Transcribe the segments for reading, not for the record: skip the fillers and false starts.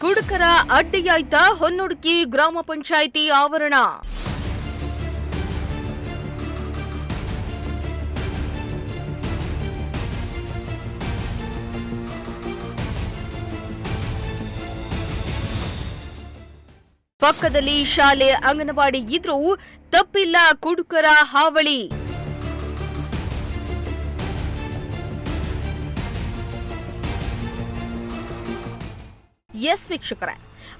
ಕುಡುಕರ ಅಡ್ಡಿಯಾಯ್ತ ಹೊನ್ನುಡುಕಿ ಗ್ರಾಮ ಪಂಚಾಯಿತಿ ಆವರಣ. ಪಕ್ಕದಲ್ಲಿ ಶಾಲೆ ಅಂಗನವಾಡಿ ಇದ್ರೂ ತಪ್ಪಿಲ್ಲ ಕುಡುಕರ ಹಾವಳಿ. ಎಸ್ ವೀಕ್ಷಕರೇ,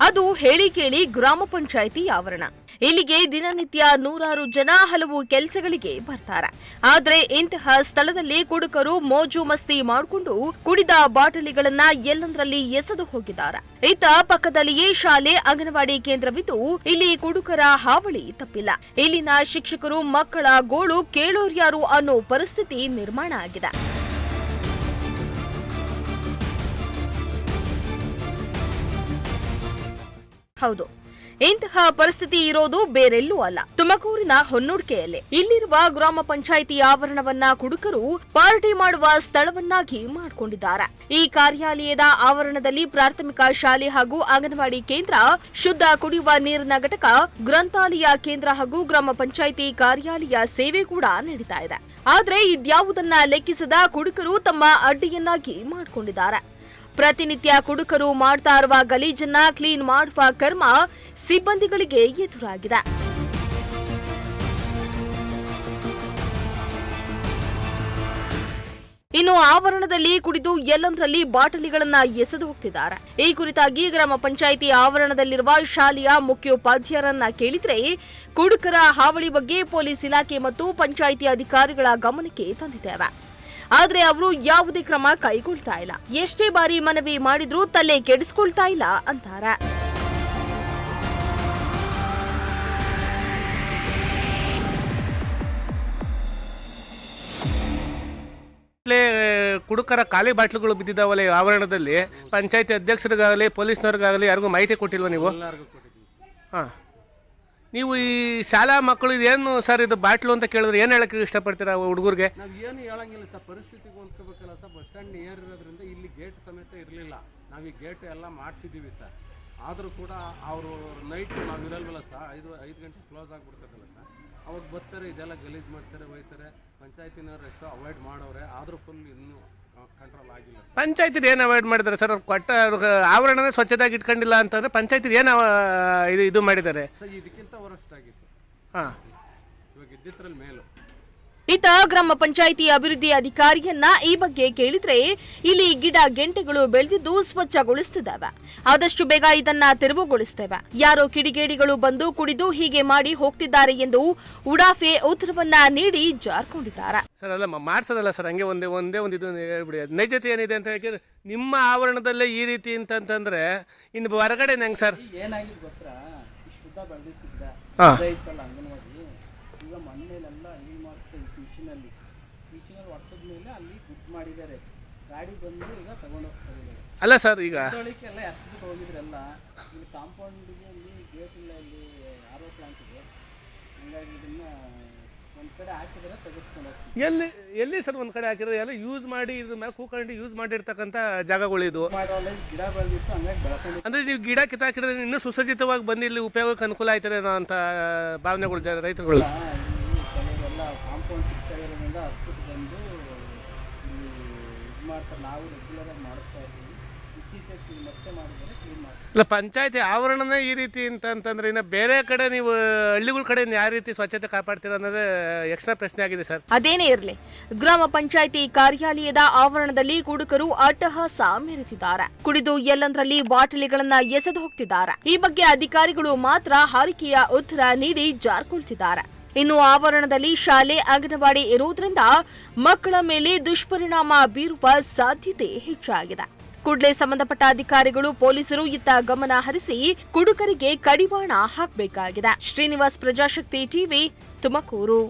ಅದು ಹೇಳಿ ಕೇಳಿ ಗ್ರಾಮ ಪಂಚಾಯಿತಿ ಆವರಣ. ಇಲ್ಲಿಗೆ ದಿನನಿತ್ಯ ನೂರಾರು ಜನ ಹಲವು ಕೆಲಸಗಳಿಗೆ ಬರ್ತಾರೆ. ಆದ್ರೆ ಇಂತಹ ಸ್ಥಳದಲ್ಲಿ ಕುಡುಕರು ಮೋಜು ಮಸ್ತಿ ಮಾಡಿಕೊಂಡು ಕುಡಿದ ಬಾಟಲಿಗಳನ್ನ ಎಲ್ಲಂದ್ರಲ್ಲಿ ಎಸೆದು ಹೋಗಿದ್ದಾರೆ. ಇತ್ತ ಪಕ್ಕದಲ್ಲಿಯೇ ಶಾಲೆ ಅಂಗನವಾಡಿ ಕೇಂದ್ರವಿದ್ದು ಇಲ್ಲಿ ಕುಡುಕರ ಹಾವಳಿ ತಪ್ಪಿಲ್ಲ. ಇಲ್ಲಿನ ಶಿಕ್ಷಕರು ಮಕ್ಕಳ ಗೋಳು ಕೇಳೋರ್ಯಾರು ಅನ್ನೋ ಪರಿಸ್ಥಿತಿ ನಿರ್ಮಾಣ ಆಗಿದೆ. ಹೌದು, ಇಂತಹ ಪರಿಸ್ಥಿತಿ ಇರೋದು ಬೇರೆಲ್ಲೂ ಅಲ್ಲ, ತುಮಕೂರಿನ ಹೊನ್ನುಡ್ಕೆಯಲ್ಲಿ. ಇಲ್ಲಿರುವ ಗ್ರಾಮ ಪಂಚಾಯಿತಿ ಆವರಣವನ್ನ ಕುಡುಕರು ಪಾರ್ಟಿ ಮಾಡುವ ಸ್ಥಳವನ್ನಾಗಿ ಮಾಡಿಕೊಂಡಿದ್ದಾರೆ. ಈ ಕಾರ್ಯಾಲಯದ ಆವರಣದಲ್ಲಿ ಪ್ರಾಥಮಿಕ ಶಾಲೆ ಹಾಗೂ ಅಂಗನವಾಡಿ ಕೇಂದ್ರ, ಶುದ್ಧ ಕುಡಿಯುವ ನೀರಿನ ಘಟಕ, ಗ್ರಂಥಾಲಯ ಕೇಂದ್ರ ಹಾಗೂ ಗ್ರಾಮ ಪಂಚಾಯಿತಿ ಕಾರ್ಯಾಲಯ ಸೇವೆ ಕೂಡ ನಡೀತಾ ಇದೆ. ಆದ್ರೆ ಇದ್ಯಾವುದನ್ನ ಲೆಕ್ಕಿಸದ ಕುಡುಕರು ತಮ್ಮ ಅಡ್ಡಿಯನ್ನಾಗಿ ಮಾಡಿಕೊಂಡಿದ್ದಾರೆ. ಪ್ರತಿನಿತ್ಯ ಕುಡುಕರು ಮಾಡ್ತಾ ಇರುವ ಗಲೀಜನ್ನ ಕ್ಲೀನ್ ಮಾಡುವ ಕರ್ಮ ಸಿಬ್ಬಂದಿಗಳಿಗೆ ಎದುರಾಗಿದೆ. ಇನ್ನು ಆವರಣದಲ್ಲಿ ಕುಡಿದು ಎಲ್ಲಂದ್ರಲ್ಲಿ ಬಾಟಲಿಗಳನ್ನ ಎಸೆದು ಹೋಗ್ತಿದ್ದಾರೆ. ಈ ಕುರಿತಾಗಿ ಗ್ರಾಮ ಪಂಚಾಯಿತಿ ಆವರಣದಲ್ಲಿರುವ ಶಾಲೆಯ ಮುಖ್ಯೋಪಾಧ್ಯಾಯರನ್ನ ಕೇಳಿದ್ರೆ ಕುಡುಕರ ಹಾವಳಿ ಬಗ್ಗೆ ಪೊಲೀಸ್ ಇಲಾಖೆ ಮತ್ತು ಪಂಚಾಯಿತಿ ಅಧಿಕಾರಿಗಳ ಗಮನಕ್ಕೆ ತಂದಿದ್ದೇವೆ. ಆದ್ರೆ ಅವರು ಯಾವುದೇ ಕ್ರಮ ಕೈಗೊಳ್ತಾ ಇಲ್ಲ. ಎಷ್ಟೇ ಬಾರಿ ಮನವಿ ಮಾಡಿದ್ರೂ ತಲೆ ಕೆಡಿಸ್ಕೊಳ್ತಾ ಇಲ್ಲ ಅಂತಾರೆ. ಕುಡುಕರ ಖಾಲಿ ಬಾಟ್ಲುಗಳು ಬಿದ್ದಿದ್ದಾವಲ್ಲ ಆವರಣದಲ್ಲಿ. ಪಂಚಾಯತಿ ಅಧ್ಯಕ್ಷರಿಗಾಗಲಿ ಪೊಲೀಸ್ನವ್ರಿಗಾಗಲಿ ಯಾರಿಗೂ ಮಾಹಿತಿ ಕೊಟ್ಟಿಲ್ವ ನೀವು? ಹಾಂ, ನೀವು ಈ ಶಾಲಾ ಮಕ್ಕಳು ಇದೇನು ಸರ್ ಇದು ಬಾಟ್ಲು ಅಂತ ಕೇಳಿದ್ರೆ ಏನು ಹೇಳಕ್ಕೆ ಇಷ್ಟಪಡ್ತೀರಾ ಹುಡುಗರಿಗೆ? ನಾವು ಏನು ಹೇಳಂಗಿಲ್ಲ ಸರ್, ಪರಿಸ್ಥಿತಿಗೆ ಹೊಂದ್ಕೋಬೇಕಲ್ಲ ಸರ್. ಬಸ್ ಸ್ಟ್ಯಾಂಡ್ ನಿಯರ್ ಇರೋದ್ರಿಂದ ಇಲ್ಲಿ ಗೇಟ್ ಸಮೇತ ಇರಲಿಲ್ಲ. ನಾವು ಈ ಗೇಟ್ ಎಲ್ಲ ಮಾಡಿಸಿದ್ದೀವಿ ಸರ್. ಆದರೂ ಕೂಡ ಅವರು ನೈಟ್ ನಾವು ಇರಲ್ವಲ್ಲ ಸರ್, 5 ಗಂಟೆ ಕ್ಲೋಸ್ ಆಗಿಬಿಡ್ತದಲ್ಲ ಸರ್. ಅವಾಗ ಬರ್ತಾರೆ, ಇದೆಲ್ಲ ಗಲೀಜು ಮಾಡ್ತಾರೆ, ಹೋಯ್ತಾರೆ. ಪಂಚಾಯತಿನವ್ರು ಎಷ್ಟೋ ಅವಾಯ್ಡ್ ಮಾಡೋರೆ, ಆದರೂ ಫುಲ್ ಇನ್ನೂ ಕಂಟ್ರೋಲ್ ಆಗಿಲ್ಲ. ಪಂಚಾಯತಿ ಏನು ಅವಾಯ್ಡ್ ಮಾಡಿದ್ದಾರೆ ಸರ್? ಅವ್ರು ಕೊಟ್ಟ ಆವರಣನೇ ಸ್ವಚ್ಛದಾಗಿ ಇಟ್ಕೊಂಡಿಲ್ಲ ಅಂತಂದ್ರೆ ಪಂಚಾಯತಿ ಏನು ಇದು ಮಾಡಿದ್ದಾರೆ ಸರ್? ಇದಕ್ಕಿಂತ ವರಸ್ಟ್ ಆಗಿತ್ತು. ಹಾಂ, ಇವಾಗ ಇದ್ದಿದ್ರಲ್ಲಿ ಮೇಲು. ಇತ್ತ ಗ್ರಾಮ ಪಂಚಾಯಿತಿ ಅಭಿವೃದ್ಧಿ ಅಧಿಕಾರಿಯನ್ನ ಈ ಬಗ್ಗೆ ಕೇಳಿದ್ರೆ ಇಲ್ಲಿ ಗಿಡ ಗೆಂಟೆಗಳು ಬೆಳೆದಿದ್ದು ಸ್ವಚ್ಛಗೊಳಿಸುತ್ತಿದ್ದಾವೆ, ಆದಷ್ಟು ಬೇಗ ಇದನ್ನ ತೆರವುಗೊಳಿಸುತ್ತೇವೆ. ಯಾರೋ ಕಿಡಿಗೇಡಿಗಳು ಬಂದು ಕುಡಿದು ಹೀಗೆ ಮಾಡಿ ಹೋಗ್ತಿದ್ದಾರೆ ಎಂದು ಉಡಾಫೆ ಉತ್ತರವನ್ನ ನೀಡಿ ಜಾರ್ಕೊಂಡಿದ್ದಾರೆ. ಸರ್ ಅಲ್ಲ ಮಾಡ್ಸೋದಲ್ಲ ಸರ್, ಹಂಗೆ ಒಂದೇ ಒಂದು ಇದು ಹೇಳ್ಬಿಡಿ. ನೈಜತೆ ಏನಿದೆ ಅಂತ ಹೇಳಿದ್ರೆ ನಿಮ್ಮ ಆವರಣದಲ್ಲೇ ಈ ರೀತಿ ಅಂತಂದ್ರೆ ಇನ್ನು ಹೊರಗಡೆ ಹೆಂಗೆ ಸರ್? ಏನಾಗಿದೆ ಗೊತ್ತಾ, ಶುದ್ಧ ಬೆಳೆದಿದ್ದ ಅಂಗನವಾಡಿ ಈಗ ಮಣ್ಣೆಲ್ಲ ಇಲ್ಲಿ ಮಾಡಿಸ್ತಾರೆ ಮಿಷಿನಲ್ಲಿ ವರ್ಷದ ಮೇಲೆ ಅಲ್ಲಿ ಗುಡ್ ಮಾಡಿದ್ದಾರೆ. ಗಾಡಿ ಬಂದು ಈಗ ತಗೊಂಡೋಗ್ತಾರೆ. ಅಲ್ಲ ಸರ್, ಈಗ ಎಲ್ಲ ಎಷ್ಟು ಹೋಗಿದ್ರಲ್ಲ, ಇಲ್ಲಿ ಕಾಂಪೌಂಡಿಗೆ ಇಲ್ಲಿ ಗೇಟ್ ಇಲ್ಲ, ಇಲ್ಲಿ ಆರೋ ಪ್ಲಾಂಟಿಗೆ. ಹಂಗಾಗಿ ಇದನ್ನ ಒಂದು ಕಡೆ ಹಾಕಿದ್ರೆ ತೆಗೆಸ್ಕೊಂಡು ಹೋಗ್ತೀವಿ. ಎಲ್ಲಿ ಸರ್ ಒಂದು ಕಡೆ ಹಾಕಿರೋದು? ಎಲ್ಲ ಯೂಸ್ ಮಾಡಿ ಇದ್ರ ಮೇಲೆ ಕೂಕೊಂಡು ಯೂಸ್ ಮಾಡಿರ್ತಕ್ಕಂಥ ಜಾಗಗಳಿದು. ಗಿಡ ಬೆಳೆದಿತ್ತು, ಹಂಗಾಗಿ ಬೆಳ್ಕೊಂಡು. ಅಂದ್ರೆ ನೀವು ಗಿಡ ಕಿತ್ತಾಕಿರೋದ್ರೆ ಇನ್ನೂ ಸುಸಜ್ಜಿತವಾಗಿ ಬಂದು ಇಲ್ಲಿ ಉಪಯೋಗಕ್ಕೆ ಅನುಕೂಲ ಆಯ್ತಾರೆ ಅಂತ ಭಾವನೆಗಳು ರೈತರುಗಳು. ಎಲ್ಲ ಕಾಂಪೌಂಡ್ ಸಿಗ್ತಾ ಇರೋದ್ರಿಂದ ಅಸ್ಪತ್ರೆ ಬಂದು ಇಲ್ಲಿ ಇದು ಮಾಡ್ತಾರೆ. ನಾವು ರೆಗ್ಯುಲರ್ ಆಗಿ ಮಾಡಿಸ್ತಾ ಇದ್ದೀವಿ. ಇತ್ತೀಚೆಗೆ ಮತ್ತೆ ಮಾಡಿದರೆ ಕ್ಲೀನ್ ಮಾಡ್ತೀವಿ. ಇಲ್ಲ, ಪಂಚಾಯತಿ ಆವರಣನೇ ಈ ರೀತಿ ಅಂತಂದ್ರೆ ಇನ್ನು ಬೇರೆ ಕಡೆ ನೀವು ಹಳ್ಳಿಗಳ ಕಡೆ ಯಾವ ರೀತಿ ಸ್ವಚ್ಛತೆ ಕಾಪಾಡ್ತೀರ ಅನ್ನೋದೇ ಎಕ್ಸ್ಟ್ರಾ ಪ್ರಶ್ನೆ ಆಗಿದೆ ಸರ್. ಅದೇನೇ ಇರಲಿ, ಗ್ರಾಮ ಪಂಚಾಯಿತಿ ಕಾರ್ಯಾಲಯದ ಆವರಣದಲ್ಲಿ ಕುಡುಕರು ಅಟ್ಟಹಾಸ ಮೆರೆತಿದ್ದಾರೆ. ಕುಡಿದು ಎಲ್ಲಂದ್ರಲ್ಲಿ ಬಾಟಲಿಗಳನ್ನ ಎಸೆದು ಹೋಗ್ತಿದ್ದಾರೆ. ಈ ಬಗ್ಗೆ ಅಧಿಕಾರಿಗಳು ಮಾತ್ರ ಹಾರಿಕೆಯ ಉತ್ತರ ನೀಡಿ ಜಾರ್ಕೊಳ್ತಿದ್ದಾರೆ. ಇನ್ನು ಆವರಣದಲ್ಲಿ ಶಾಲೆ ಅಂಗನವಾಡಿ ಇರುವುದರಿಂದ ಮಕ್ಕಳ ಮೇಲೆ ದುಷ್ಪರಿಣಾಮ ಬೀರುವ ಸಾಧ್ಯತೆ ಹೆಚ್ಚಾಗಿದೆ. ಕೂಡಲೇ ಸಂಬಂಧಪಟ್ಟ ಅಧಿಕಾರಿಗಳು ಪೊಲೀಸರು ಇತ್ತ ಗಮನ ಹರಿಸಿ ಕುಡುಕರಿಗೆ ಕಡಿವಾಣ ಹಾಕಬೇಕಾಗಿದೆ. ಶ್ರೀನಿವಾಸ್, ಪ್ರಜಾಶಕ್ತಿ ಟಿವಿ, ತುಮಕೂರು.